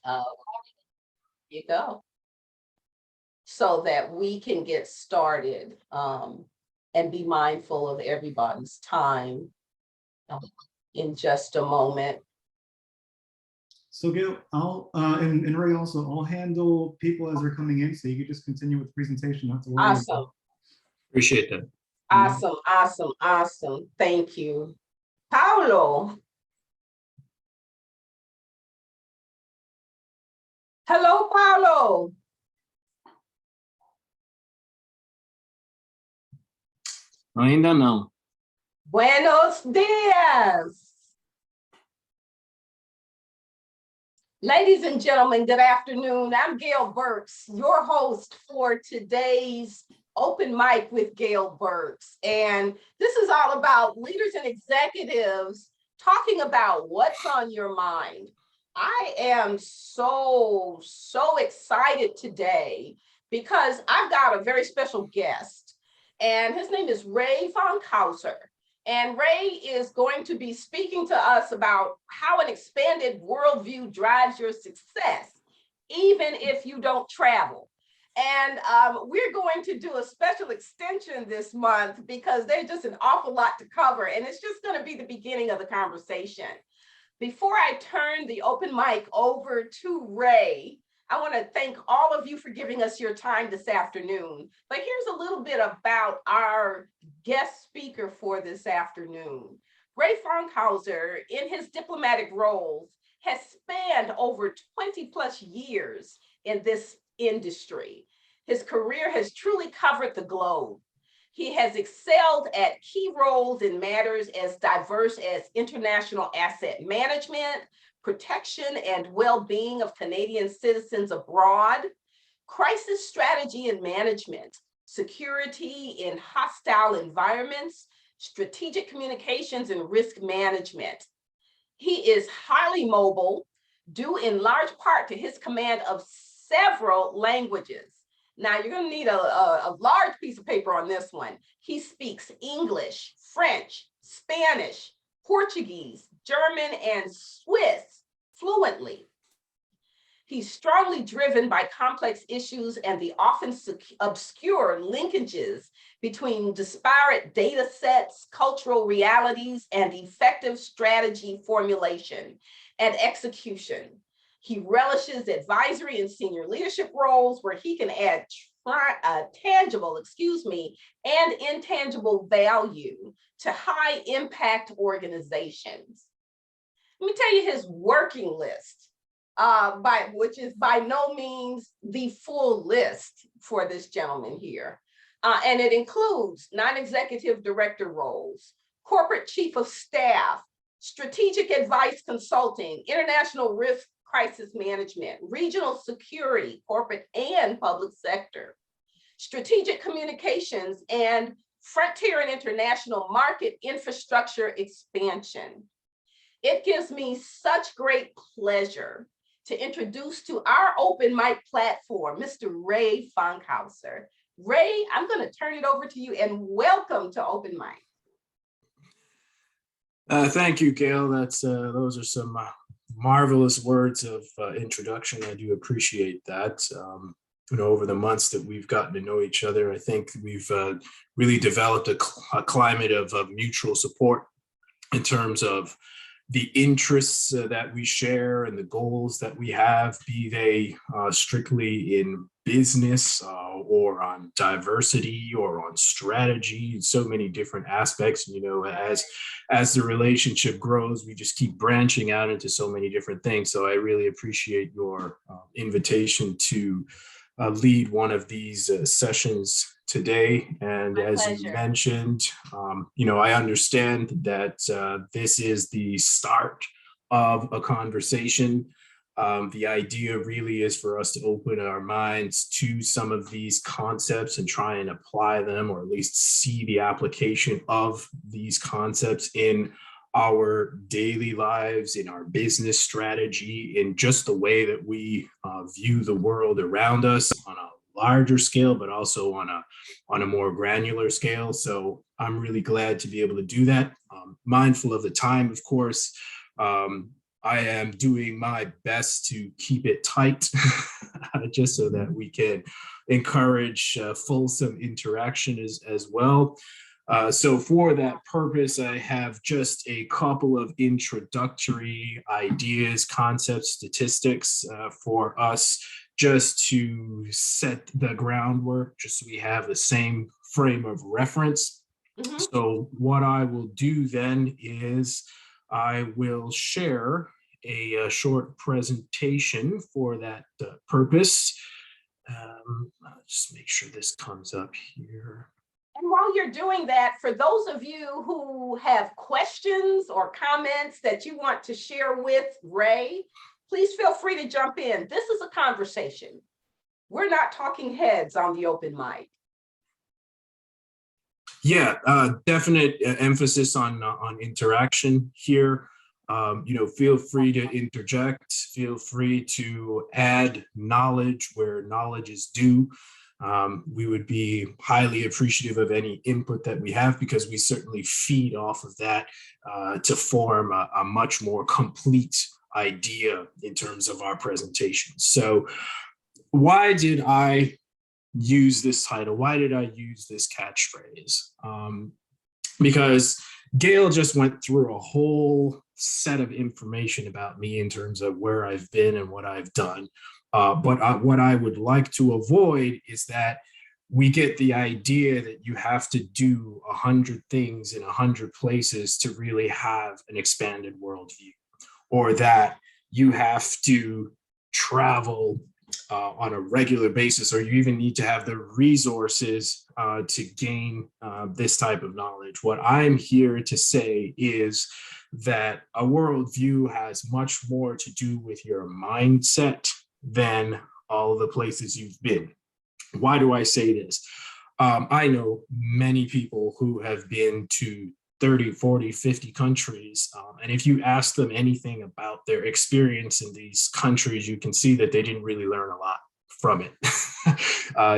Uh, you go. So that we can get started and be mindful of everybody's time in just a moment. So Gail, and Ray also, I'll handle people as they're coming in, so you can just continue with the presentation, not to worry. Awesome. Appreciate that. Awesome, awesome, awesome. Thank you. Paulo. Hello, Paulo. Ainda não. Buenos dias. Ladies and gentlemen, good afternoon. I'm Gail Birks, your host for today's Open Mic with Gail Birks. And this is all about leaders and executives talking about what's on your mind. I am so excited today because I've got a very special guest, and his name is Ray Funkhauser. And Ray is going to be speaking to us about how an expanded worldview drives your success, even if you don't travel. And we're going to do a special extension this month because there's just an awful lot to cover, and it's just going to be the beginning of the conversation. Before I turn the open mic over to Ray, I want to thank all of you for giving us your time this afternoon. But here's a little bit about our guest speaker for this afternoon. Ray Funkhauser, in his diplomatic roles, has spanned over 20 plus years in this industry. His career has truly covered the globe. He has excelled at key roles in matters as diverse as international asset management, protection and well-being of Canadian citizens abroad, crisis strategy and management, security in hostile environments, strategic communications and risk management. He is highly mobile, due in large part to his command of several languages. Now you're going to need a large piece of paper on this one. He speaks English, French, Spanish, Portuguese, German, and Swiss fluently. He's strongly driven by complex issues and the often obscure linkages between disparate data sets, cultural realities, and effective strategy formulation and execution. He relishes advisory and senior leadership roles where he can add tangible, and intangible value to high impact organizations. Let me tell you his working list, which is by no means the full list for this gentleman here. And it includes non-executive director roles, corporate chief of staff, strategic advice consulting, international risk crisis management, regional security, corporate and public sector, strategic communications, and frontier and international market infrastructure expansion. It gives me such great pleasure to introduce to our open mic platform, Mr. Ray Funkhauser. Ray, I'm going to turn it over to you, and welcome to Open Mic. Thank you, Gail. Those are some marvelous words of introduction. I do appreciate that. Over the months that we've gotten to know each other, I think we've really developed a climate of mutual support in terms of the interests that we share and the goals that we have, be they strictly in business or on diversity or on strategy, so many different aspects. As the relationship grows, we just keep branching out into so many different things. So I really appreciate your invitation to lead one of these sessions today. And as you mentioned, I understand that this is the start of a conversation. The idea really is for us to open our minds to some of these concepts and try and apply them, or at least see the application of these concepts in our daily lives, in our business strategy, in just the way that we view the world around us on a larger scale, but also on a more granular scale. So I'm really glad to be able to do that. Mindful of the time, of course. I am doing my best to keep it tight, just so that we can encourage fulsome interaction as well. So for that purpose, I have just a couple of introductory ideas, concepts, statistics for us, just to set the groundwork, just so we have the same frame of reference. Mhm. So what I will do then is I will share a short presentation for that purpose. I'll just make sure this comes up here. And while you're doing that, for those of you who have questions or comments that you want to share with Ray, please feel free to jump in. This is a conversation. We're not talking heads on the open mic. Yeah, definite emphasis on interaction here. Feel free to interject. Feel free to add knowledge where knowledge is due. We would be highly appreciative of any input that we have, because we certainly feed off of that to form a much more complete idea in terms of our presentation. So why did I use this title? Why did I use this catchphrase? Because Gail just went through a whole set of information about me in terms of where I've been and what I've done. But what I would like to avoid is that we get the idea that you have to do 100 things in 100 places to really have an expanded worldview, or that you have to travel on a regular basis, or you even need to have the resources to gain this type of knowledge. What I'm here to say is that a worldview has much more to do with your mindset than all the places you've been. Why do I say this? I know many people who have been to 30, 40, 50 countries. And if you ask them anything about their experience in these countries, you can see that they didn't really learn a lot from it.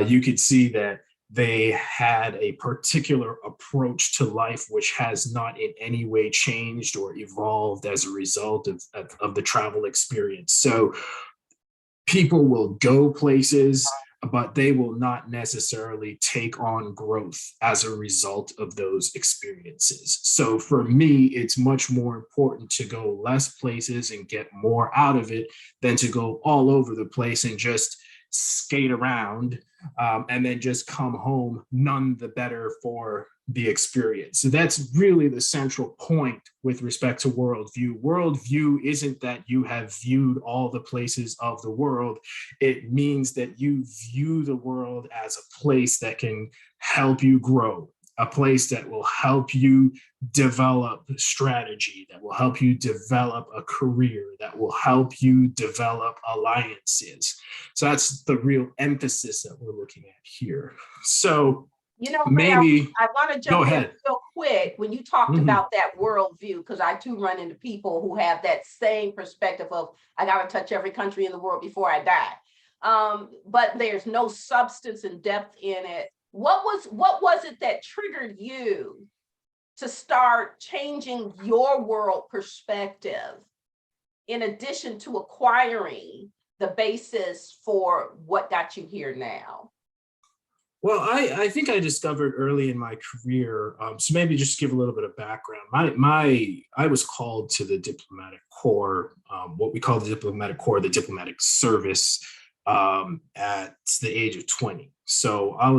You could see that they had a particular approach to life which has not in any way changed or evolved as a result of the travel experience. So people will go places, but they will not necessarily take on growth as a result of those experiences. So for me, it's much more important to go less places and get more out of it than to go all over the place and just skate around and then just come home none the better for the experience. So that's really the central point with respect to worldview. Worldview isn't that you have viewed all the places of the world. It means that you view the world as a place that can help you grow, a place that will help you develop strategy, that will help you develop a career, that will help you develop alliances. So that's the real emphasis that we're looking at here. So maybe I want to jump in real quick when you talked about that worldview, because I too run into people who have that same perspective of, I got to touch every country in the world before I die. But there's no substance and depth in it. What was it that triggered you to start changing your world perspective, in addition to acquiring the basis for what got you here now? Well, I think I discovered early in my career, so maybe just give a little bit of background. I was called to the diplomatic corps, what we call the diplomatic corps, the diplomatic service, at the age of 20. So I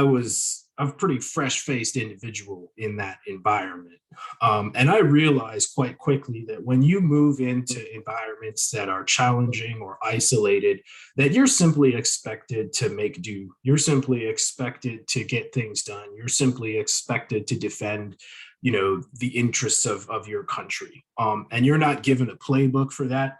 was a pretty fresh-faced individual in that environment. And I realized quite quickly that when you move into environments that are challenging or isolated, that you're simply expected to make do. You're simply expected to get things done. You're simply expected to defend, the interests of your country. And you're not given a playbook for that.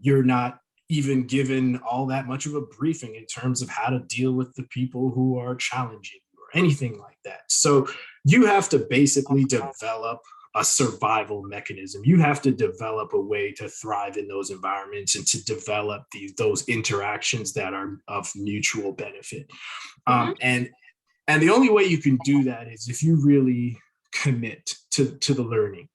You're not even given all that much of a briefing in terms of how to deal with the people who are challenging you or anything like that. So you have to basically develop a survival mechanism. You have to develop a way to thrive in those environments and to develop those interactions that are of mutual benefit. And the only way you can do that is if you really commit to the learning.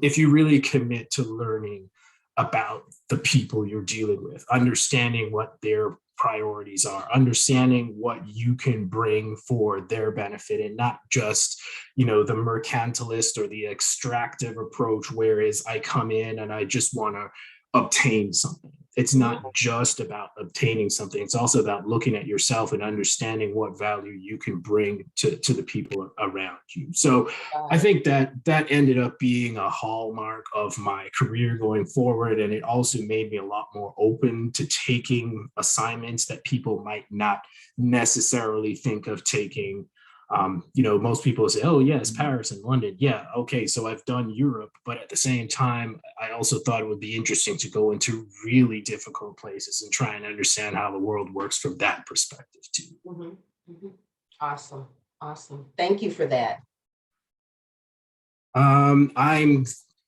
if you really commit to learning about the people you're dealing with, understanding what their priorities are, understanding what you can bring for their benefit, and not just, the mercantilist or the extractive approach, whereas I come in and I just want to obtain something. It's not just about obtaining something. It's also about looking at yourself and understanding what value you can bring to the people around you. So I think that ended up being a hallmark of my career going forward. And it also made me a lot more open to taking assignments that people might not necessarily think of taking. Most people say, oh, yes, Paris and London. Yeah, okay, so I've done Europe. But at the same time, I also thought it would be interesting to go into really difficult places and try and understand how the world works from that perspective, too. Awesome. Awesome. Thank you for that. I'm going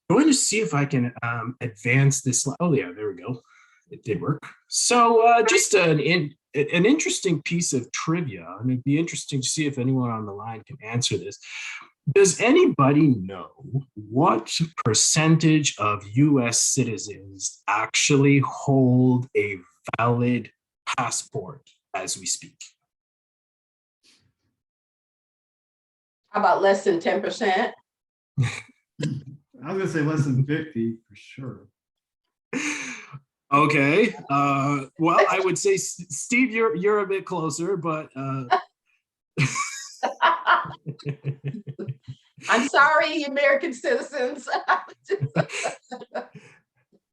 to see if I can advance this. Oh, yeah, there we go. It did work. So just an interesting piece of trivia, and it'd be interesting to see if anyone on the line can answer this. Does anybody know what percentage of US citizens actually hold a valid passport as we speak? How about less than 10%? I was gonna say less than 50 for sure. Okay. Well, I would say, Steve, you're a bit closer, but I'm sorry, American citizens.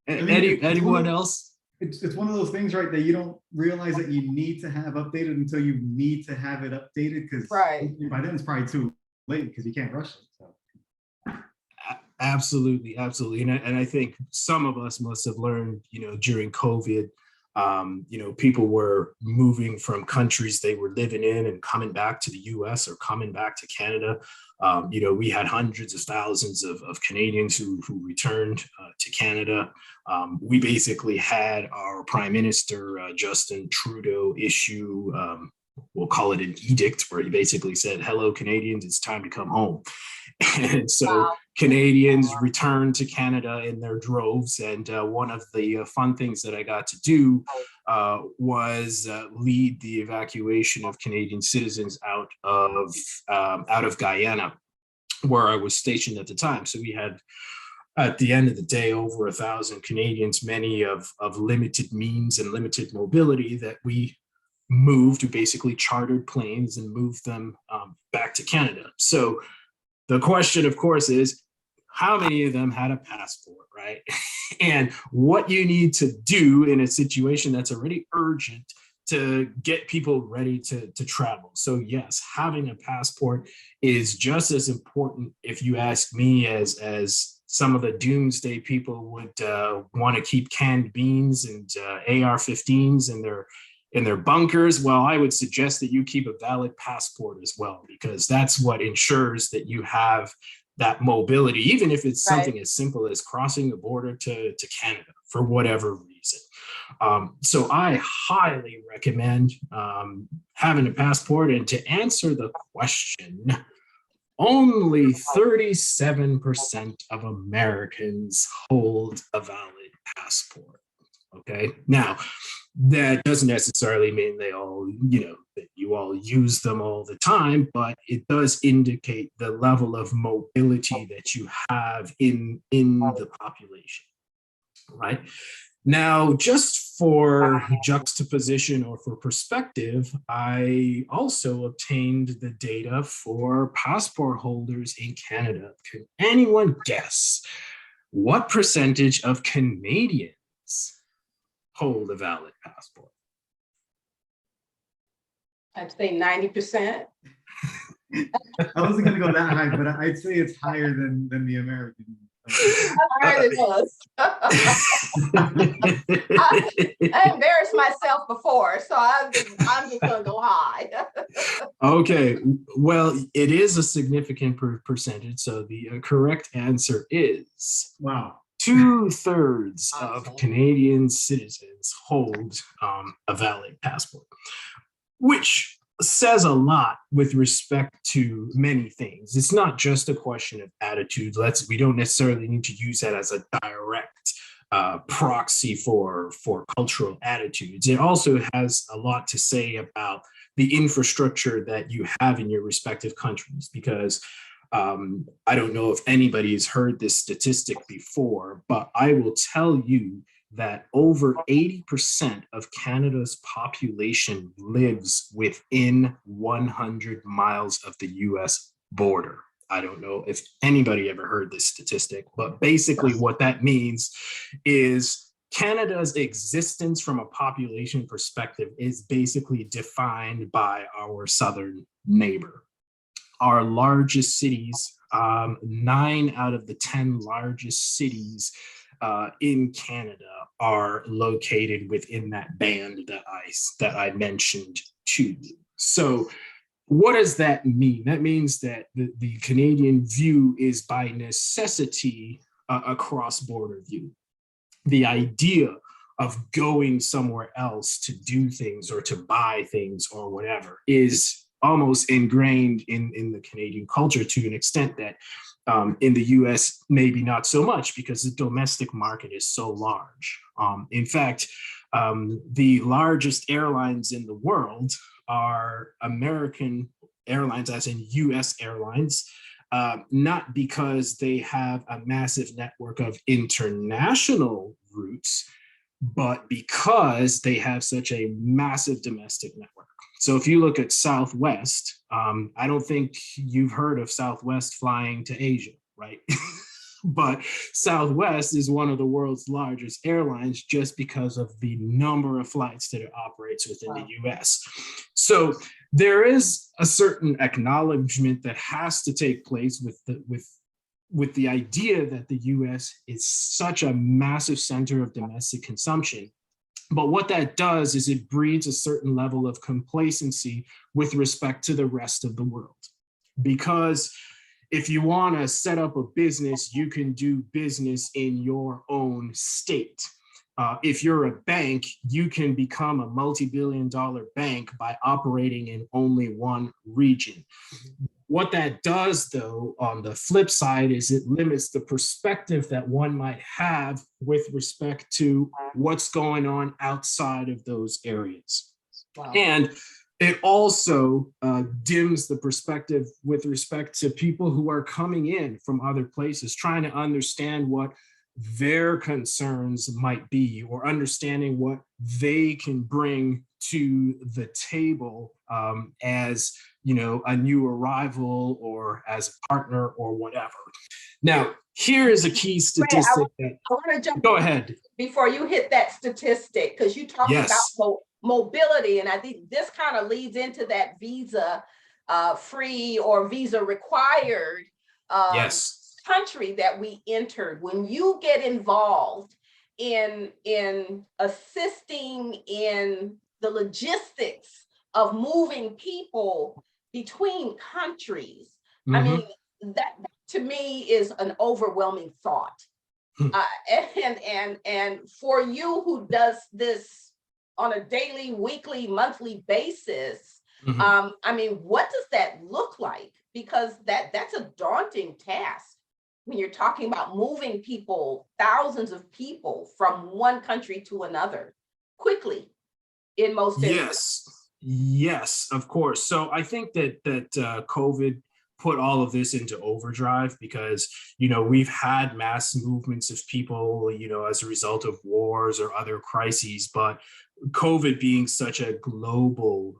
Anyone else? It's one of those things, right, that you don't realize that you need to have updated until you need to have it updated, because Right. by then it's probably too late because you can't rush it. So. Absolutely. And I think some of us must have learned, during COVID, people were moving from countries they were living in and coming back to the US or coming back to Canada. We had hundreds of thousands of Canadians who returned to Canada. We basically had our Prime Minister, Justin Trudeau, issue, we'll call it an edict, where he basically said, hello, Canadians, it's time to come home. And so Canadians returned to Canada in their droves. And one of the fun things that I got to do was lead the evacuation of Canadian citizens out of Guyana, where I was stationed at the time. So we had, at the end of the day, over 1,000 Canadians, many of limited means and limited mobility, that we moved to basically chartered planes and moved them back to Canada. So the question, of course, is how many of them had a passport, right? And what you need to do in a situation that's already urgent to get people ready to travel. So yes, having a passport is just as important, if you ask me, as some of the doomsday people would want to keep canned beans and AR-15s in their bunkers. Well, I would suggest that you keep a valid passport as well, because that's what ensures that you have that mobility, even if it's something as simple as crossing the border to Canada for whatever reason. So I highly recommend having a passport. And to answer the question, only 37% of Americans hold a valid passport. Okay. Now, that doesn't necessarily mean they all, that you all use them all the time, but it does indicate the level of mobility that you have in the population, right? Now, just for juxtaposition or for perspective, I also obtained the data for passport holders in Canada. Can anyone guess what percentage of Canadians hold a valid passport? I'd say 90%. I wasn't going to go that high, but I'd say it's higher than the American. Higher than us. I embarrassed myself before, so I'm just going to go high. Okay, well, it is a significant percentage. So the correct answer is, wow, 2/3 of Canadian citizens hold a valid passport, which says a lot with respect to many things. It's not just a question of attitude. We don't necessarily need to use that as a direct proxy for cultural attitudes. It also has a lot to say about the infrastructure that you have in your respective countries, because I don't know if anybody has heard this statistic before, but I will tell you that over 80% of Canada's population lives within 100 miles of the US border. I don't know if anybody ever heard this statistic, but basically what that means is Canada's existence from a population perspective is basically defined by our southern neighbor. Our largest cities, 9 out of the 10 largest cities in Canada are located within that band that I mentioned to you. So what does that mean? That means that the Canadian view is by necessity a cross-border view. The idea of going somewhere else to do things or to buy things or whatever is almost ingrained in the Canadian culture to an extent that in the US, maybe not so much, because the domestic market is so large. In fact, the largest airlines in the world are American airlines, as in US airlines, not because they have a massive network of international routes, but because they have such a massive domestic network. So if you look at Southwest, I don't think you've heard of Southwest flying to Asia, right? But Southwest is one of the world's largest airlines just because of the number of flights that it operates within the US. So there is a certain acknowledgement that has to take place with the idea that the US is such a massive center of domestic consumption. But what that does is it breeds a certain level of complacency with respect to the rest of the world. Because if you want to set up a business, you can do business in your own state. If you're a bank, you can become a multi-billion-dollar bank by operating in only one region. What that does, though, on the flip side, is it limits the perspective that one might have with respect to what's going on outside of those areas. Wow. And it also dims the perspective with respect to people who are coming in from other places, trying to understand what their concerns might be, or understanding what they can bring to the table as, you know, a new arrival or as a partner or whatever. Now, here is a key statistic. I want to jump. Go ahead. Before you hit that statistic, because you talked about mobility, and I think this kind of leads into that visa free or visa required country that we entered. When you get involved in assisting in the logistics of moving people between countries, I mean, that to me is an overwhelming thought. And for you who does this on a daily, weekly, monthly basis, I mean, what does that look like? Because that's a daunting task when you're talking about moving people, thousands of people from one country to another quickly in most instances. Yes, of course. So I think that COVID put all of this into overdrive because, you know, we've had mass movements of people, you know, as a result of wars or other crises, but COVID being such a global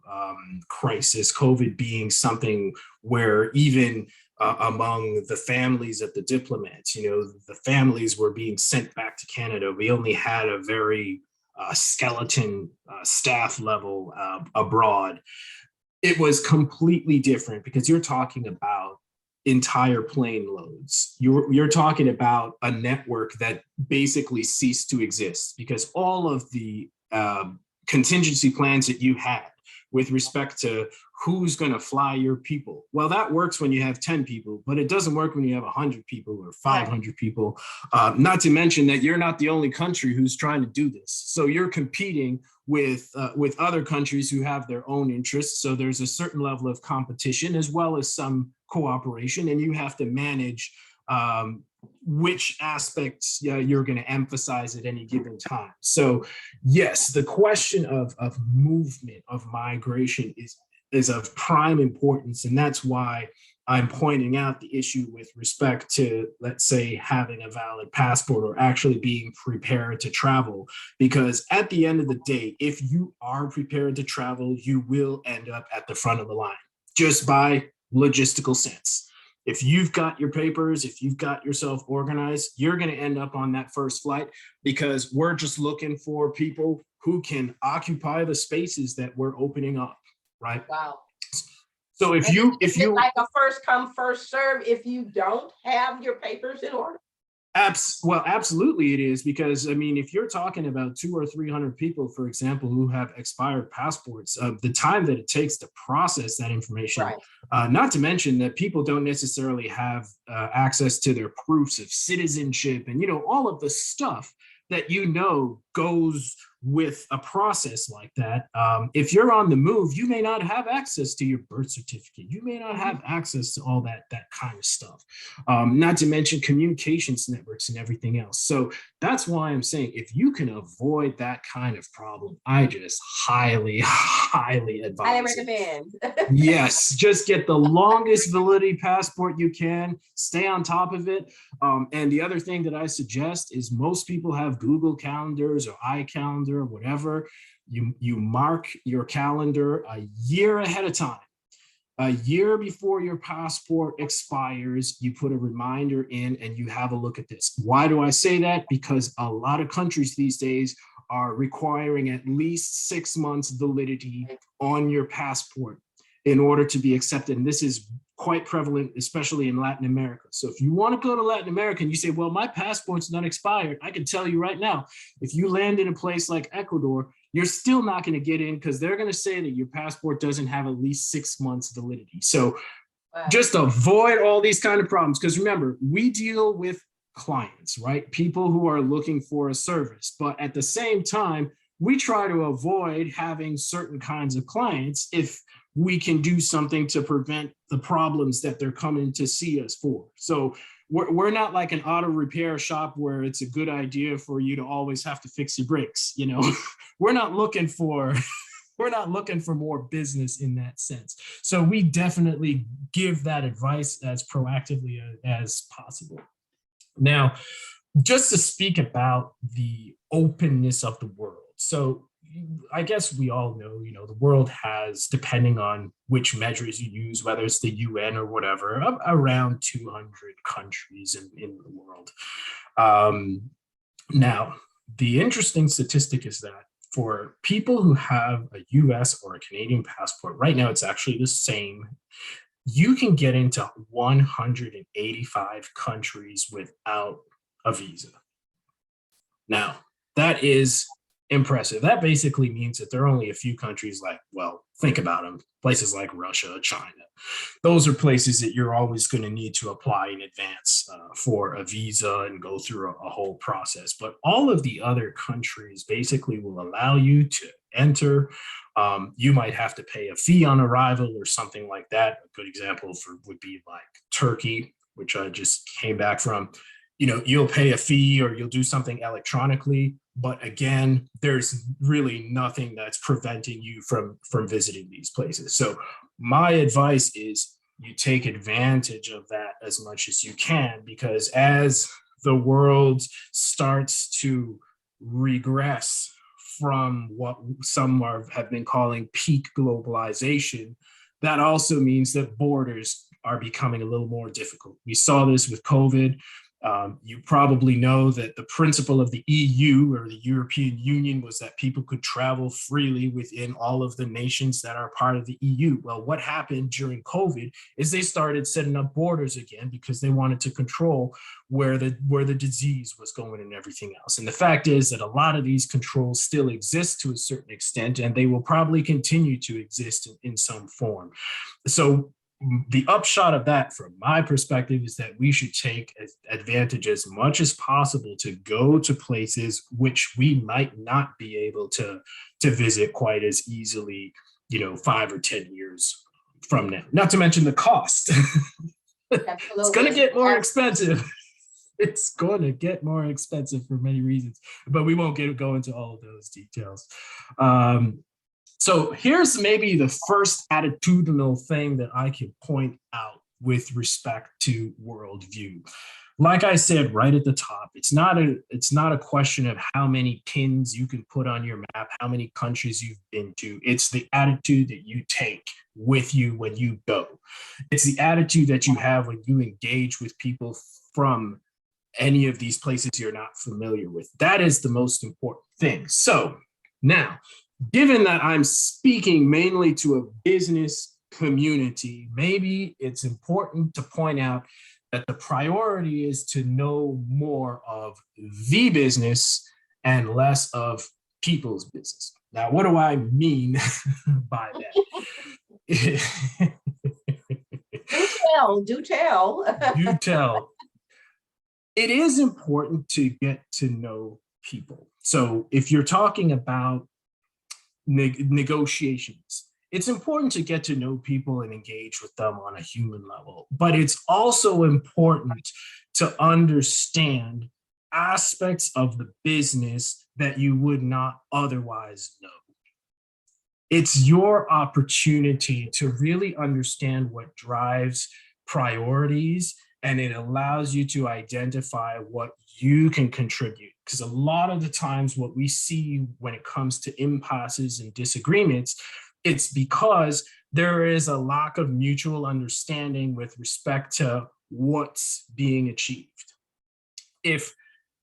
crisis, COVID being something where even among the families of the diplomats, you know, the families were being sent back to Canada. We only had a very skeleton staff level abroad. It was completely different because you're talking about entire plane loads. You're talking about a network that basically ceased to exist because all of the contingency plans that you had with respect to who's going to fly your people. Well, that works when you have 10 people, but it doesn't work when you have 100 people or 500 people. Not to mention that you're not the only country who's trying to do this. So you're competing with other countries who have their own interests. So there's a certain level of competition as well as some cooperation, and you have to manage which aspects you're going to emphasize at any given time. So yes, the question of movement, of migration is of prime importance. And that's why I'm pointing out the issue with respect to, let's say, having a valid passport or actually being prepared to travel. Because at the end of the day, if you are prepared to travel, you will end up at the front of the line, just by logistical sense. If you've got your papers, if you've got yourself organized, you're going to end up on that first flight, because we're just looking for people who can occupy the spaces that we're opening up, right? Wow. So if you like a first come, first serve if you don't have your papers in order. Well, absolutely it is, because I mean, if you're talking about 200 or 300 people, for example, who have expired passports, the time that it takes to process that information, right. Not to mention that people don't necessarily have access to their proofs of citizenship and, you know, all of the stuff that, you know, goes with a process like that. If you're on the move, you may not have access to your birth certificate. You may not have access to all that kind of stuff, not to mention communications networks and everything else. So that's why I'm saying, if you can avoid that kind of problem, I just highly advise. I recommend. Yes, just get the longest validity passport you can, stay on top of it. And the other thing that I suggest is, most people have Google calendars or iCalendar or whatever. You mark your calendar a year ahead of time. A year before your passport expires, you put a reminder in and you have a look at this. Why do I say that? Because a lot of countries these days are requiring at least 6 months validity on your passport in order to be accepted. And this is quite prevalent, especially in Latin America. So if you want to go to Latin America and you say, well, my passport's not expired, I can tell you right now, if you land in a place like Ecuador, you're still not going to get in, because they're going to say that your passport doesn't have at least 6 months validity. So just avoid all these kind of problems, because remember, we deal with clients, right? People who are looking for a service, but at the same time, we try to avoid having certain kinds of clients if we can do something to prevent the problems that they're coming to see us for. So we're not like an auto repair shop where it's a good idea for you to always have to fix your brakes. You know, we're not looking for more business in that sense. So we definitely give that advice as proactively as possible. Now, just to speak about the openness of the world. So I guess we all know, you know, the world has, depending on which measures you use, whether it's the UN or whatever, around 200 countries in the world. Now, the interesting statistic is that for people who have a US or a Canadian passport, right now it's actually the same. You can get into 185 countries without a visa. Now, that is impressive. That basically means that there are only a few countries, like, well, think about them, places like Russia, China. Those are places that you're always going to need to apply in advance for a visa and go through a whole process. But all of the other countries basically will allow you to enter. You might have to pay a fee on arrival or something like that. A good example would be like Turkey, which I just came back from. You know, you'll pay a fee or you'll do something electronically, but again, there's really nothing that's preventing you from visiting these places. So my advice is you take advantage of that as much as you can, because as the world starts to regress from what some have been calling peak globalization, that also means that borders are becoming a little more difficult. We saw this with COVID. You probably know that the principle of the EU or the European Union was that people could travel freely within all of the nations that are part of the EU. Well, what happened during COVID is they started setting up borders again because they wanted to control where the disease was going and everything else. And the fact is that a lot of these controls still exist to a certain extent, and they will probably continue to exist in some form. So the upshot of that, from my perspective, is that we should take advantage as much as possible to go to places which we might not be able to visit quite as easily, 5 or 10 years from now. Not to mention the cost. It's going to get more expensive. It's going to get more expensive for many reasons, but we won't go into all of those details. So here's maybe the first attitudinal thing that I can point out with respect to worldview. Like I said right at the top, it's not a question of how many pins you can put on your map, how many countries you've been to. It's the attitude that you take with you when you go. It's the attitude that you have when you engage with people from any of these places you're not familiar with. That is the most important thing. So now, given that I'm speaking mainly to a business community, maybe it's important to point out that the priority is to know more of the business and less of people's business. Now, what do I mean by that? Do tell. Do tell. It is important to get to know people. So if you're talking about negotiations, it's important to get to know people and engage with them on a human level, but it's also important to understand aspects of the business that you would not otherwise know. It's your opportunity to really understand what drives priorities, and it allows you to identify what you can contribute. Because a lot of the times what we see when it comes to impasses and disagreements, it's because there is a lack of mutual understanding with respect to what's being achieved. If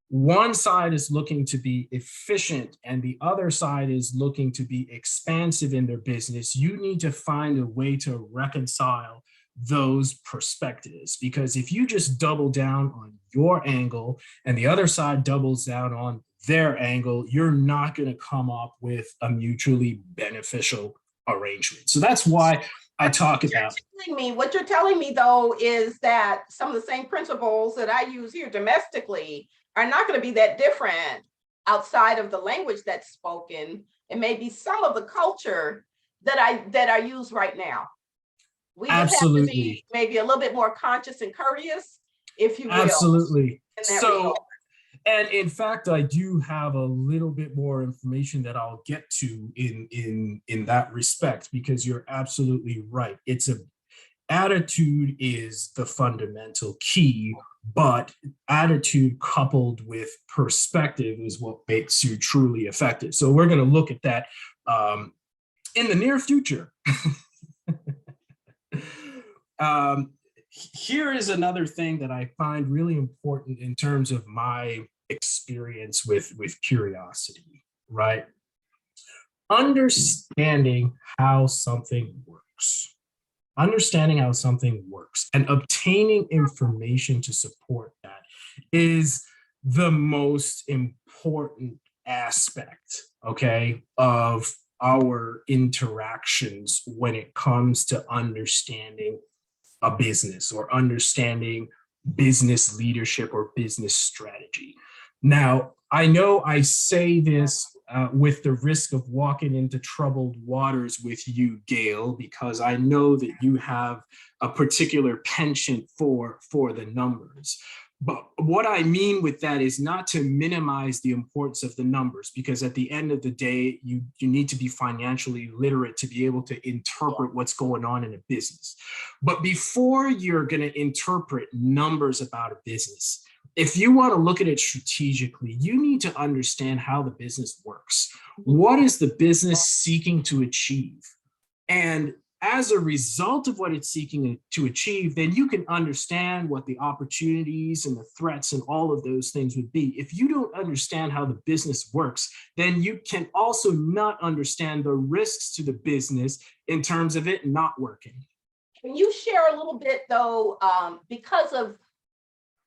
one side is looking to be efficient and the other side is looking to be expansive in their business, you need to find a way to reconcile those perspectives. Because if you just double down on your angle and the other side doubles down on their angle, you're not going to come up with a mutually beneficial arrangement. So that's why I talk about. What you're telling me, though, is that some of the same principles that I use here domestically are not going to be that different outside of the language that's spoken, and maybe some of the culture that I use right now. We just have to be maybe a little bit more conscious and courteous, if you will. Absolutely. So, and in fact, I do have a little bit more information that I'll get to in that respect, because you're absolutely right. Attitude is the fundamental key, but attitude coupled with perspective is what makes you truly effective. So we're going to look at that in the near future. Here is another thing that I find really important in terms of my experience with curiosity, right? Understanding how something works. Understanding how something works and obtaining information to support that is the most important aspect, okay, of our interactions when it comes to understanding a business or understanding business leadership or business strategy. Now, I know I say this with the risk of walking into troubled waters with you, Gail, because I know that you have a particular penchant for the numbers. But what I mean with that is not to minimize the importance of the numbers, because at the end of the day, you need to be financially literate to be able to interpret what's going on in a business. But before you're going to interpret numbers about a business, if you want to look at it strategically, you need to understand how the business works. What is the business seeking to achieve? And as a result of what it's seeking to achieve, then you can understand what the opportunities and the threats and all of those things would be. If you don't understand how the business works, then you can also not understand the risks to the business in terms of it not working. Can you share a little bit though, because of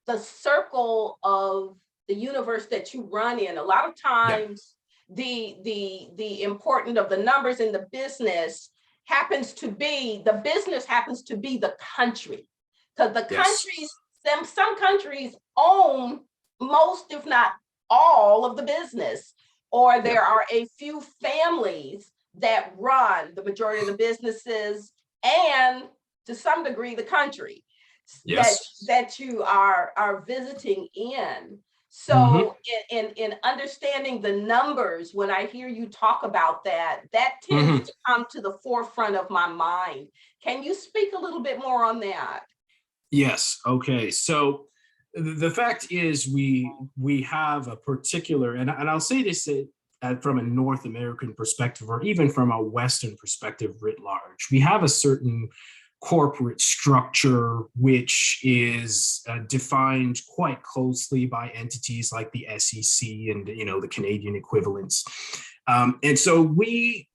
the circle of the universe that you run in, a lot of times the important of the numbers in the business happens to be, the business happens to be the country. Because the countries, some countries own most, if not all, of the business, or there are a few families that run the majority of the businesses and to some degree the country that you are visiting in. So in understanding the numbers, when I hear you talk about that, that tends to come to the forefront of my mind. Can you speak a little bit more on that? Yes. Okay. So the fact is we have a particular, and I'll say this from a North American perspective, or even from a Western perspective writ large, we have a certain corporate structure which is defined quite closely by entities like the SEC and the Canadian equivalents, and so we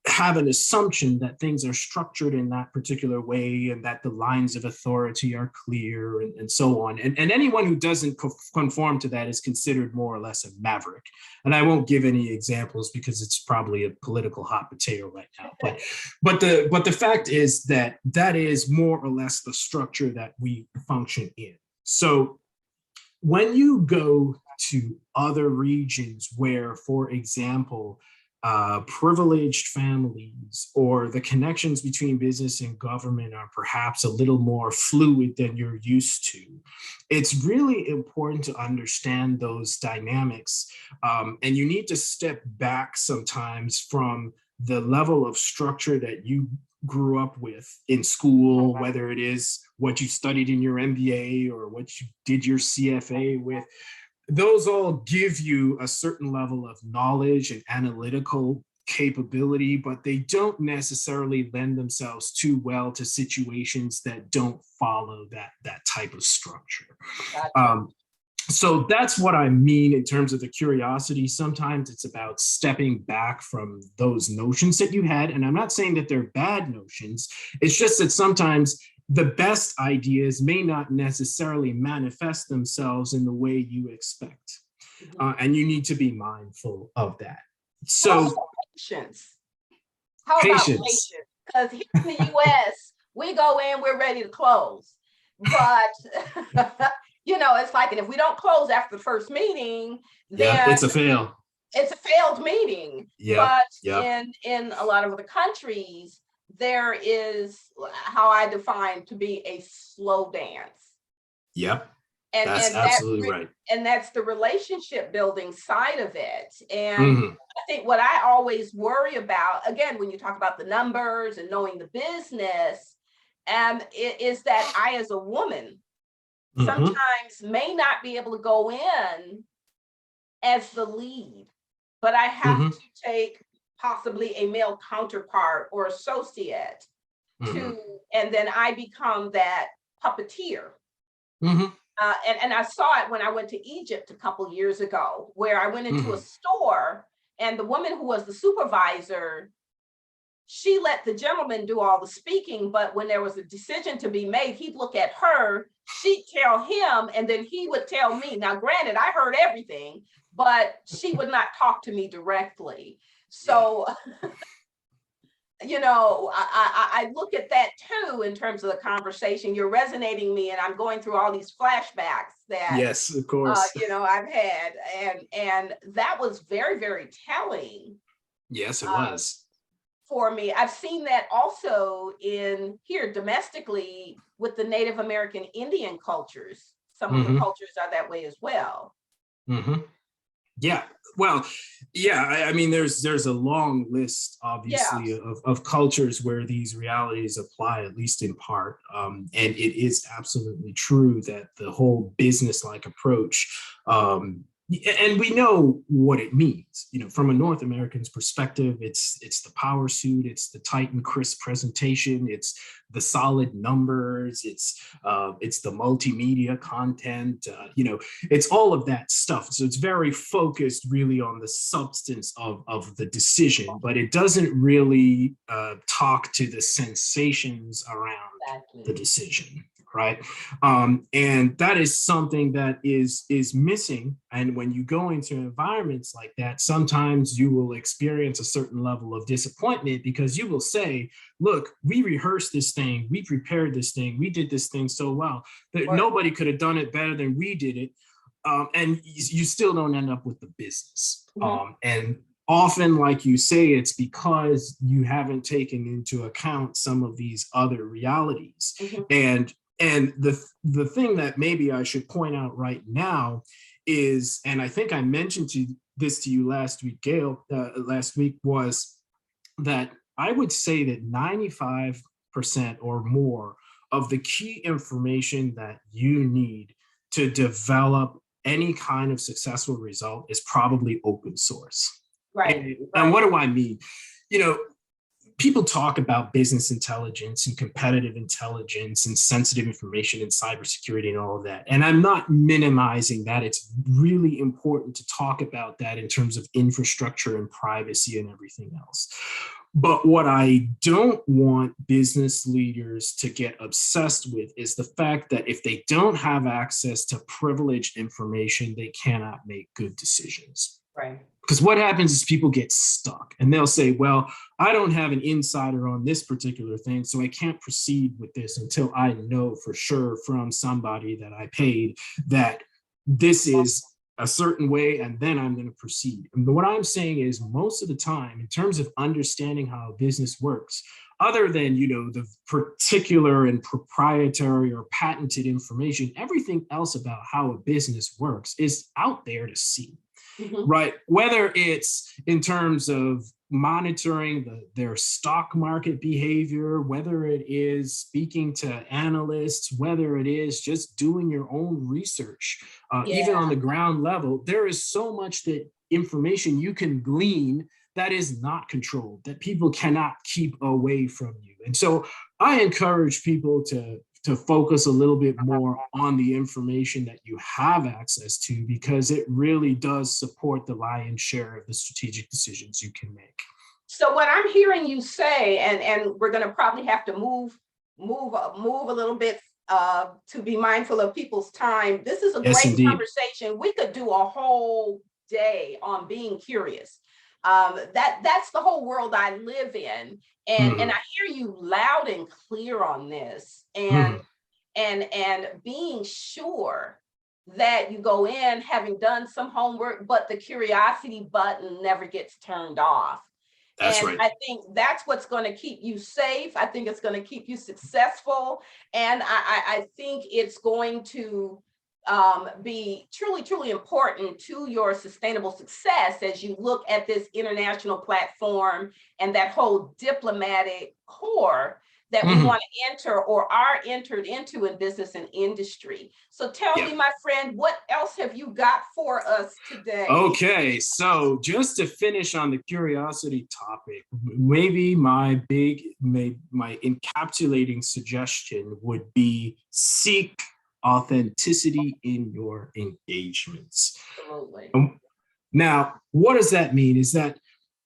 have an assumption that things are structured in that particular way and that the lines of authority are clear and so on. And anyone who doesn't conform to that is considered more or less a maverick. And I won't give any examples because it's probably a political hot potato right now. But the fact is that is more or less the structure that we function in. So when you go to other regions where, for example, privileged families or the connections between business and government are perhaps a little more fluid than you're used to, it's really important to understand those dynamics. And you need to step back sometimes from the level of structure that you grew up with in school, whether it is what you studied in your MBA or what you did your CFA with. Those all give you a certain level of knowledge and analytical capability, but they don't necessarily lend themselves too well to situations that don't follow that type of structure. Gotcha. So that's what I mean in terms of the curiosity. Sometimes it's about stepping back from those notions that you had. And I'm not saying that they're bad notions. It's just that sometimes the best ideas may not necessarily manifest themselves in the way you expect. And you need to be mindful of that. So patience. How about patience? Because here in the US, we go in, we're ready to close. But it's like, and if we don't close after the first meeting, then it's a fail. It's a failed meeting. But in a lot of other countries, there is how I define to be a slow dance. Yep. And that's absolutely right. And that's the relationship building side of it. And I think what I always worry about, again, when you talk about the numbers and knowing the business, it is that I, as a woman, sometimes may not be able to go in as the lead, but I have to take possibly a male counterpart or associate and then I become that puppeteer. And I saw it when I went to Egypt a couple years ago, where I went into a store and the woman who was the supervisor, she let the gentleman do all the speaking, but when there was a decision to be made, he'd look at her, she'd tell him, and then he would tell me. Now, granted, I heard everything, but she would not talk to me directly. So, I look at that too in terms of the conversation. You're resonating me, and I'm going through all these flashbacks that yes, of course, I've had, and that was very, very telling. Yes, it was. For me, I've seen that also in here domestically with the Native American Indian cultures. Some of the cultures are that way as well. Yeah, well, I mean, there's a long list, obviously, of cultures where these realities apply, at least in part. And it is absolutely true that the whole business-like approach And we know what it means, from a North American's perspective. It's the power suit, it's the tight and crisp presentation, it's the solid numbers, it's the multimedia content, it's all of that stuff. So it's very focused really on the substance of the decision, but it doesn't really talk to the sensations around the decision. Right. And that is something that is missing. And when you go into environments like that, sometimes you will experience a certain level of disappointment, because you will say, look, we rehearsed this thing, we prepared this thing, we did this thing so well that nobody could have done it better than we did it. And you still don't end up with the business. And often, like you say, it's because you haven't taken into account some of these other realities. And the thing that maybe I should point out right now is, and I think I mentioned this to you last week, Gail, was that I would say that 95% or more of the key information that you need to develop any kind of successful result is probably open source. Right. And what do I mean? People talk about business intelligence and competitive intelligence and sensitive information and cybersecurity and all of that. And I'm not minimizing that. It's really important to talk about that in terms of infrastructure and privacy and everything else. But what I don't want business leaders to get obsessed with is the fact that if they don't have access to privileged information, they cannot make good decisions. Right. Because what happens is people get stuck and they'll say, well, I don't have an insider on this particular thing, so I can't proceed with this until I know for sure from somebody that I paid that this is a certain way, and then I'm going to proceed. And what I'm saying is, most of the time, in terms of understanding how a business works, other than, the particular and proprietary or patented information, everything else about how a business works is out there to see. Right. Whether it's in terms of monitoring their stock market behavior, whether it is speaking to analysts, whether it is just doing your own research, even on the ground level, there is so much that information you can glean that is not controlled, that people cannot keep away from you. And so I encourage people to focus a little bit more on the information that you have access to, because it really does support the lion's share of the strategic decisions you can make. So what I'm hearing you say, and we're going to probably have to move a little bit to be mindful of people's time. This is a great conversation. We could do a whole day on being curious. That's the whole world I live in. And I hear you loud and clear on this, and being sure that you go in having done some homework, but the curiosity button never gets turned off. That's right. I think that's what's going to keep you safe. I think it's going to keep you successful. And I think it's going to be truly, truly important to your sustainable success as you look at this international platform and that whole diplomatic core that we want to enter or are entered into in business and industry. So tell me, my friend, what else have you got for us today? Okay, so just to finish on the curiosity topic, maybe my encapsulating suggestion would be seek authenticity in your engagements. Absolutely. Now, what does that mean? Is that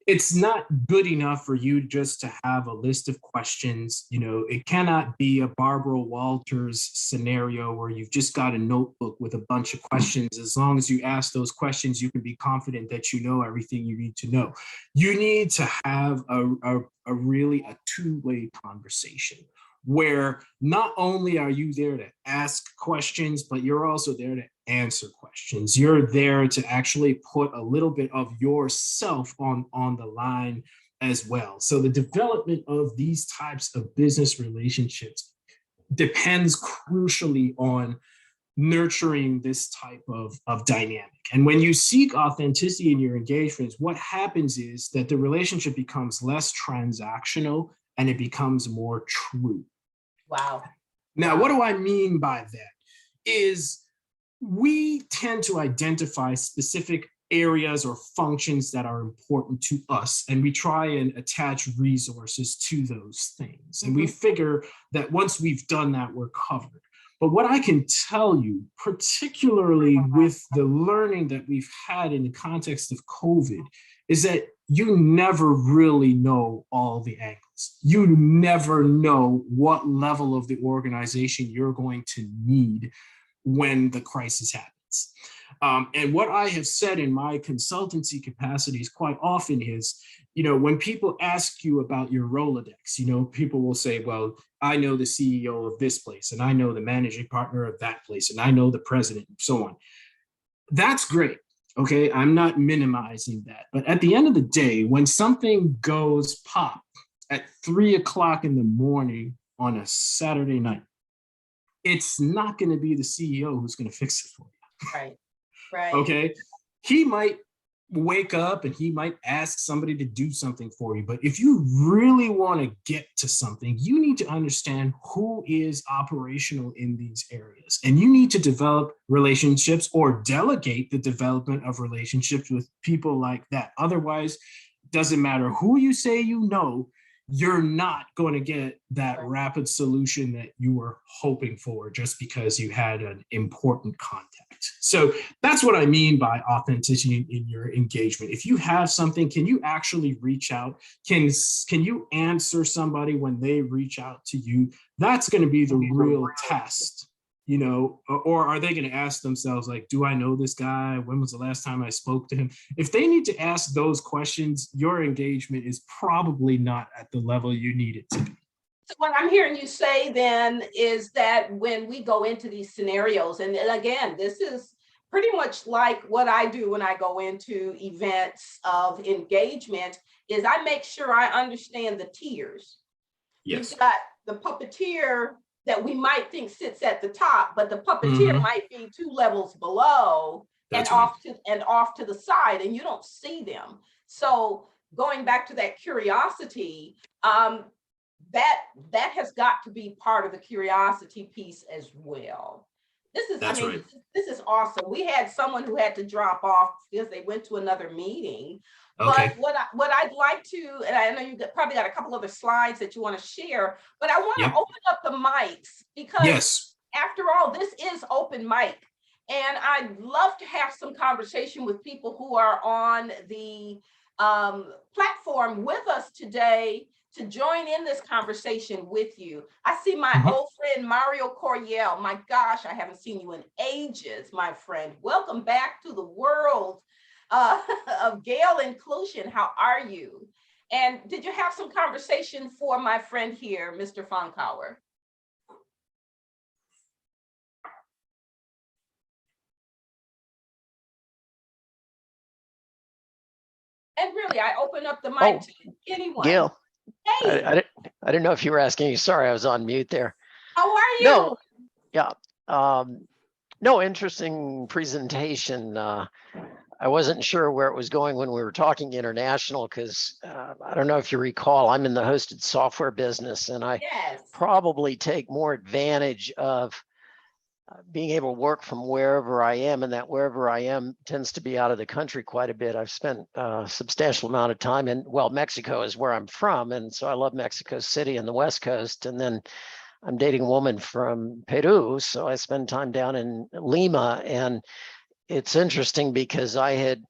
it's not good enough for you just to have a list of questions. It cannot be a Barbara Walters scenario where you've just got a notebook with a bunch of questions. As long as you ask those questions, you can be confident that you know everything you need to know. You need to have a really two-way conversation, where not only are you there to ask questions, but you're also there to answer questions. You're there to actually put a little bit of yourself on the line as well. So the development of these types of business relationships depends crucially on nurturing this type of dynamic. And when you seek authenticity in your engagements, what happens is that the relationship becomes less transactional and it becomes more true. Wow. Now, what do I mean by that? Is we tend to identify specific areas or functions that are important to us, and we try and attach resources to those things. And we figure that once we've done that, we're covered. But what I can tell you, particularly with the learning that we've had in the context of COVID, is that you never really know all the angles. You never know what level of the organization you're going to need when the crisis happens. And what I have said in my consultancy capacities quite often is, when people ask you about your Rolodex, people will say, well, I know the CEO of this place, and I know the managing partner of that place, and I know the president, and so on. That's great. Okay, I'm not minimizing that. But at the end of the day, when something goes pop at 3 o'clock in the morning on a Saturday night, it's not going to be the CEO who's going to fix it for you. Right. Right. Okay. He might wake up and he might ask somebody to do something for you. But if you really want to get to something, you need to understand who is operational in these areas. And you need to develop relationships or delegate the development of relationships with people like that. Otherwise, it doesn't matter who you say you know, you're not going to get that rapid solution that you were hoping for just because you had an important contact. So that's what I mean by authenticity in your engagement. If you have something, can you actually reach out? Can you answer somebody when they reach out to you? That's going to be the real test. Or are they going to ask themselves, like, do I know this guy? When was the last time I spoke to him? If they need to ask those questions, your engagement is probably not at the level you need it to be. So what I'm hearing you say then is that when we go into these scenarios, and again, this is pretty much like what I do when I go into events of engagement, is I make sure I understand the tiers. Yes. You've got the puppeteer that we might think sits at the top, but the puppeteer might be 2 levels below. That's and right. off to the side, and you don't see them. So going back to that curiosity, that has got to be part of the curiosity piece as well. This is awesome. We had someone who had to drop off because they went to another meeting. Okay. But what I'd like to, and I know you probably got a couple other slides that you want to share, but I want to open up the mics because after all, this is open mic. And I'd love to have some conversation with people who are on the platform with us today to join in this conversation with you. I see my old friend, Mario Coryell. My gosh, I haven't seen you in ages, my friend. Welcome back to the world of Gail inclusion. How are you? And did you have some conversation for my friend here, Mr. Fonkauer? And really, I open up the mic to anyone. Gail, hey. I didn't know if you were asking. Sorry, I was on mute there. How are you? No, yeah. No, interesting presentation. I wasn't sure where it was going when we were talking international because I don't know if you recall, I'm in the hosted software business, and I probably take more advantage of being able to work from wherever I am, and that wherever I am tends to be out of the country quite a bit. I've spent a substantial amount of time in, well, Mexico is where I'm from, and so I love Mexico City and the West Coast, and then I'm dating a woman from Peru, so I spend time down in Lima. And it's interesting because I had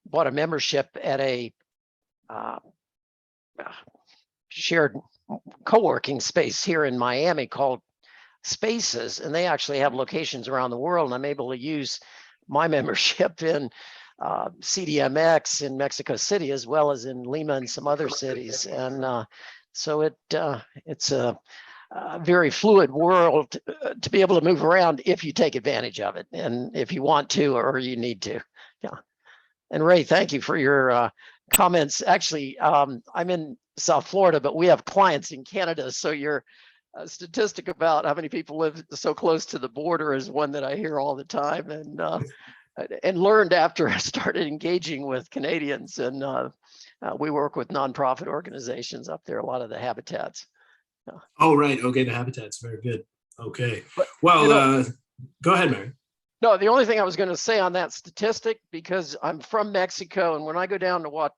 bought a membership at a shared co-working space here in Miami called Spaces, and they actually have locations around the world, and I'm able to use my membership in CDMX in Mexico City as well as in Lima and some other cities. And so it's a very fluid world to be able to move around if you take advantage of it and if you want to or you need to. Yeah. And Ray, thank you for your comments. Actually, I'm in South Florida, but we have clients in Canada, so your statistic about how many people live so close to the border is one that I hear all the time, and learned after I started engaging with Canadians. And we work with nonprofit organizations up there, a lot of the habitats. Oh, right. Okay, the habitats, very good. Okay. Well, go ahead, Mary. No, the only thing I was going to say on that statistic, because I'm from Mexico, and when I go down to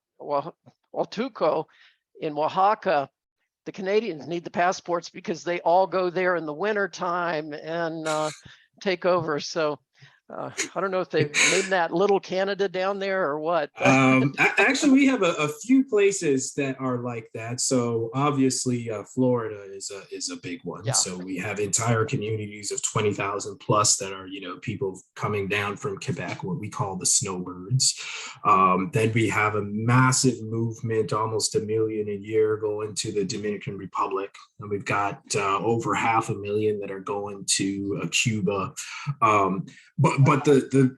Huatuco in Oaxaca, the Canadians need the passports because they all go there in the winter time and take over. So I don't know if they've named that Little Canada down there or what. Actually, we have a few places that are like that. So obviously, Florida is a big one. Yeah. So we have entire communities of 20,000 plus that are, people coming down from Quebec, what we call the snowbirds. Then we have a massive movement, almost 1 million a year, going to the Dominican Republic, and we've got over 500,000 that are going to Cuba. But the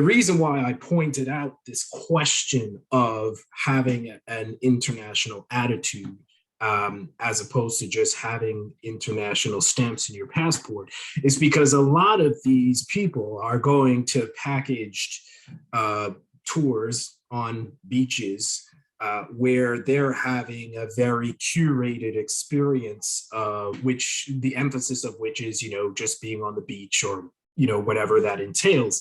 reason why I pointed out this question of having an international attitude as opposed to just having international stamps in your passport is because a lot of these people are going to packaged tours on beaches where they're having a very curated experience, which the emphasis of which is, just being on the beach or whatever that entails.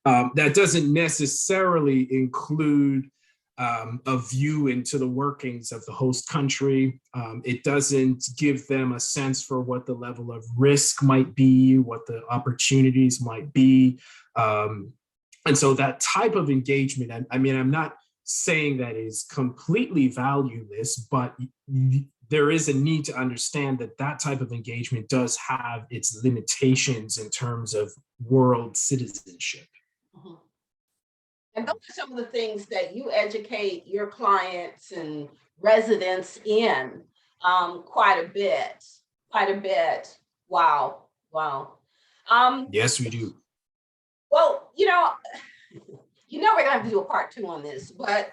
That doesn't necessarily include a view into the workings of the host country. It doesn't give them a sense for what the level of risk might be, what the opportunities might be. And so that type of engagement, I'm not saying that is completely valueless, but there is a need to understand that that type of engagement does have its limitations in terms of world citizenship. Mm-hmm. And those are some of the things that you educate your clients and residents in quite a bit. Wow. Yes, we do. Well, we're gonna have to do a part 2 on this, but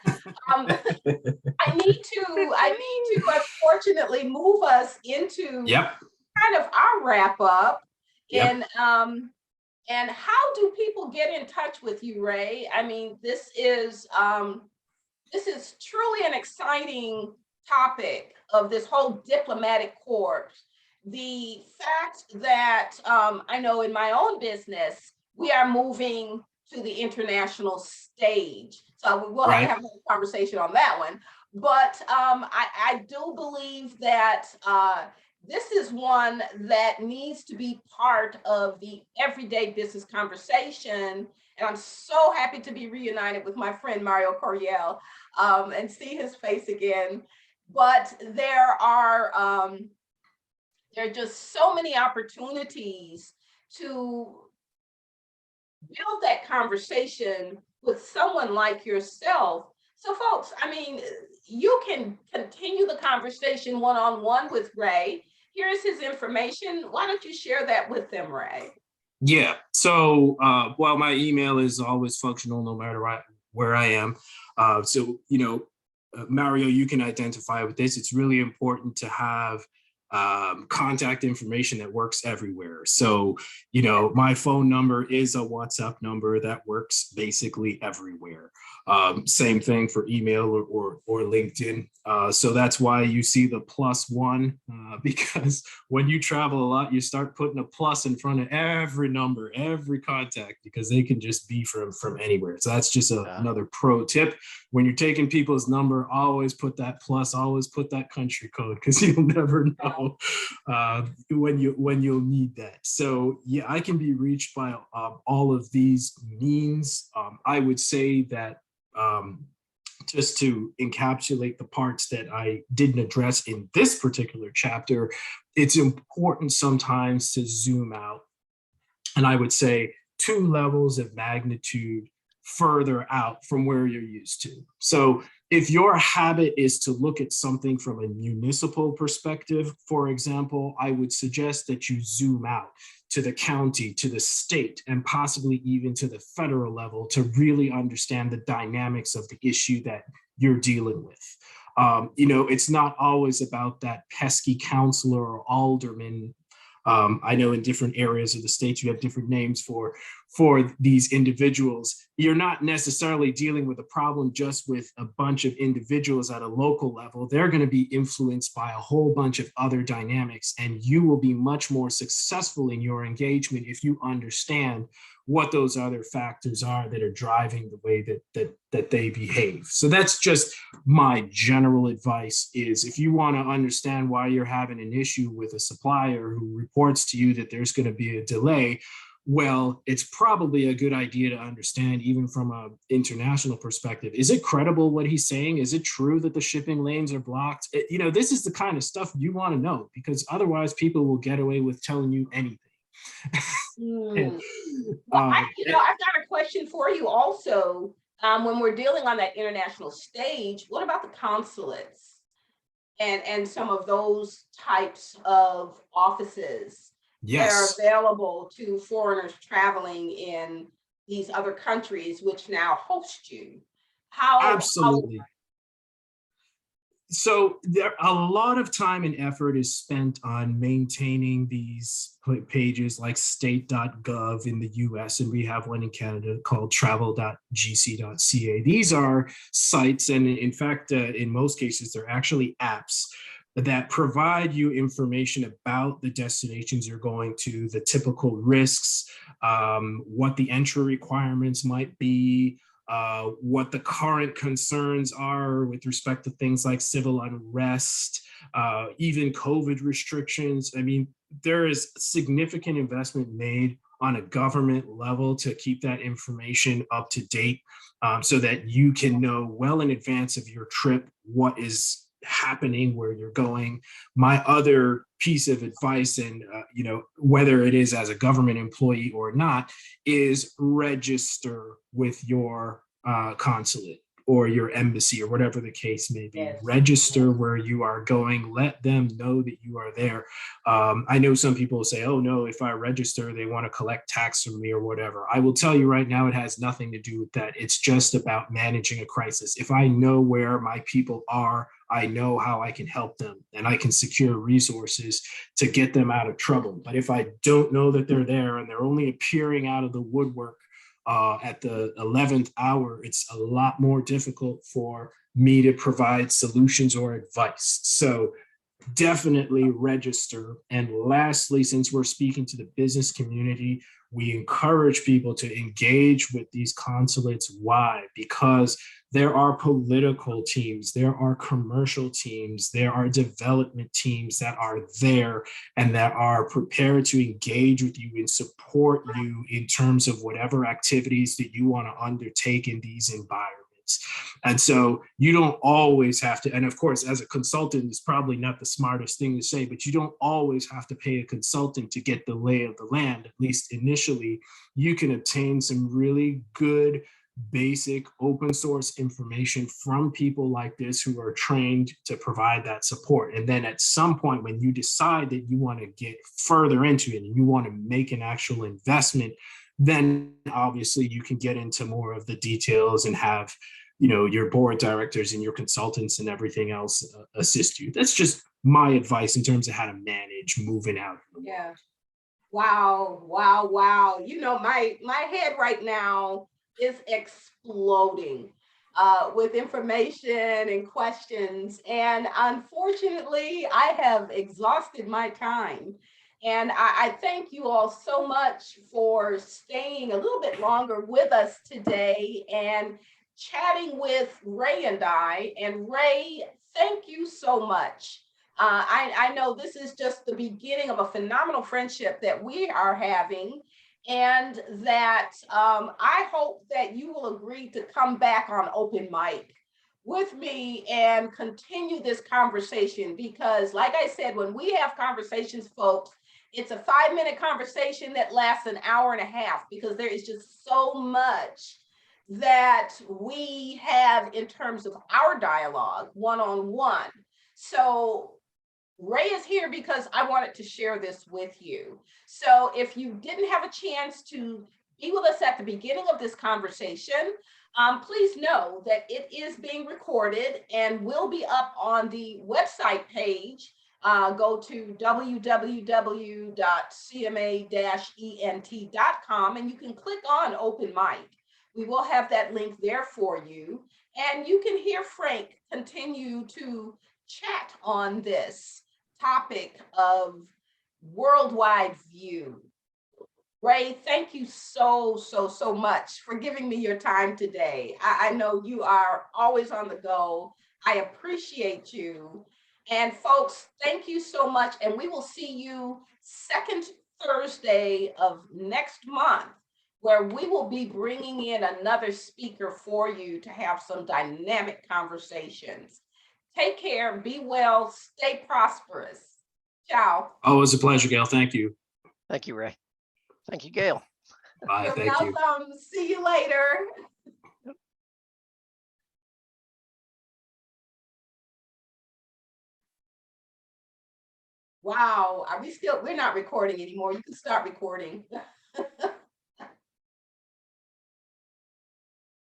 I need to unfortunately move us into kind of our wrap up. And how do people get in touch with you, Ray? I mean, this is truly an exciting topic of this whole diplomatic corps. The fact that I know in my own business, we are moving to the international stage. So we'll have a conversation on that one. But I do believe that this is one that needs to be part of the everyday business conversation. And I'm so happy to be reunited with my friend Mario Coriel and see his face again. But there are just so many opportunities to build that conversation with someone like yourself. So folks, you can continue the conversation one-on-one with Ray. Here's his information. Why don't you share that with them, Ray? Yeah. So, my email is always functional no matter where I am. Mario, you can identify with this. It's really important to have contact information that works everywhere. So, my phone number is a WhatsApp number that works basically everywhere. Same thing for email or LinkedIn. So that's why you see the +1, because when you travel a lot, you start putting a plus in front of every number, every contact, because they can just be from anywhere. So that's just another pro tip. When you're taking people's number, always put that plus, always put that country code, because you'll never know when you'll need that. So yeah, I can be reached by all of these means. I would say that just to encapsulate the parts that I didn't address in this particular chapter, it's important sometimes to zoom out. And I would say 2 levels of magnitude further out from where you're used to. So if your habit is to look at something from a municipal perspective, for example, I would suggest that you zoom out to the county, to the state, and possibly even to the federal level to really understand the dynamics of the issue that you're dealing with. It's not always about that pesky counselor or alderman. I know in different areas of the state, you have different names for these individuals. You're not necessarily dealing with a problem just with a bunch of individuals at a local level. They're going to be influenced by a whole bunch of other dynamics, and you will be much more successful in your engagement if you understand what those other factors are that are driving the way that they behave. So that's just my general advice is if you want to understand why you're having an issue with a supplier who reports to you that there's going to be a delay, well, it's probably a good idea to understand, even from an international perspective, is it credible what he's saying? Is it true that the shipping lanes are blocked? This is the kind of stuff you want to know, because otherwise people will get away with telling you anything. Well, I've got a question for you also. When we're dealing on that international stage, what about the consulates and some of those types of offices that are Yes, available to foreigners traveling in these other countries, which now host you? How absolutely. So a lot of time and effort is spent on maintaining these pages like state.gov in the US, and we have one in Canada called travel.gc.ca. These are sites, and in fact, in most cases, they're actually apps that provide you information about the destinations you're going to, the typical risks, what the entry requirements might be, what the current concerns are with respect to things like civil unrest, even COVID restrictions. I mean, there is significant investment made on a government level to keep that information up to date, so that you can know well in advance of your trip what is happening, where you're going. My other piece of advice, and whether it is as a government employee or not, is register with your consulate or your embassy or whatever the case may be. Yes. Register where you are going. Let them know that you are there. I know some people say, oh no, if I register, they want to collect tax from me or whatever. I will tell you right now, it has nothing to do with that. It's just about managing a crisis. If I know where my people are, I know how I can help them, and I can secure resources to get them out of trouble. But if I don't know that they're there and they're only appearing out of the woodwork at the 11th hour, it's a lot more difficult for me to provide solutions or advice. So definitely register. And lastly, since we're speaking to the business community, we encourage people to engage with these consulates. Why? Because there are political teams, there are commercial teams, there are development teams that are there and that are prepared to engage with you and support you in terms of whatever activities that you want to undertake in these environments. And so you don't always have to, and of course, as a consultant, it's probably not the smartest thing to say, but you don't always have to pay a consultant to get the lay of the land. At least initially, you can obtain some really good, basic open source information from people like this who are trained to provide that support. And then at some point, when you decide that you want to get further into it and you want to make an actual investment, then obviously you can get into more of the details and have your board directors and your consultants and everything else assist you. That's just my advice in terms of how to manage moving out. Yeah. Wow. My head right now is exploding with information and questions. And unfortunately, I have exhausted my time. And I thank you all so much for staying a little bit longer with us today and chatting with Ray and I. And Ray, thank you so much. I know this is just the beginning of a phenomenal friendship that we are having, and that I hope that you will agree to come back on open mic with me and continue this conversation, because like I said, when we have conversations, folks, it's a 5-minute conversation that lasts an hour and a half, because there is just so much that we have in terms of our dialogue one-on-one. So Ray is here because I wanted to share this with you. So if you didn't have a chance to be with us at the beginning of this conversation, please know that it is being recorded and will be up on the website page. Go to www.cma-ent.com and you can click on open mic. We will have that link there for you. And you can hear Frank continue to chat on this topic of worldwide view. Ray, thank you so much for giving me your time today. I know you are always on the go. I appreciate you. And folks, thank you so much. And we will see you second Thursday of next month, where we will be bringing in another speaker for you to have some dynamic conversations. Take care, be well, stay prosperous. Ciao. Always a pleasure, Gail. Thank you. Thank you, Ray. Thank you, Gail. Bye. You're Thank you. welcome. See you later. Wow, we're not recording anymore. You can start recording.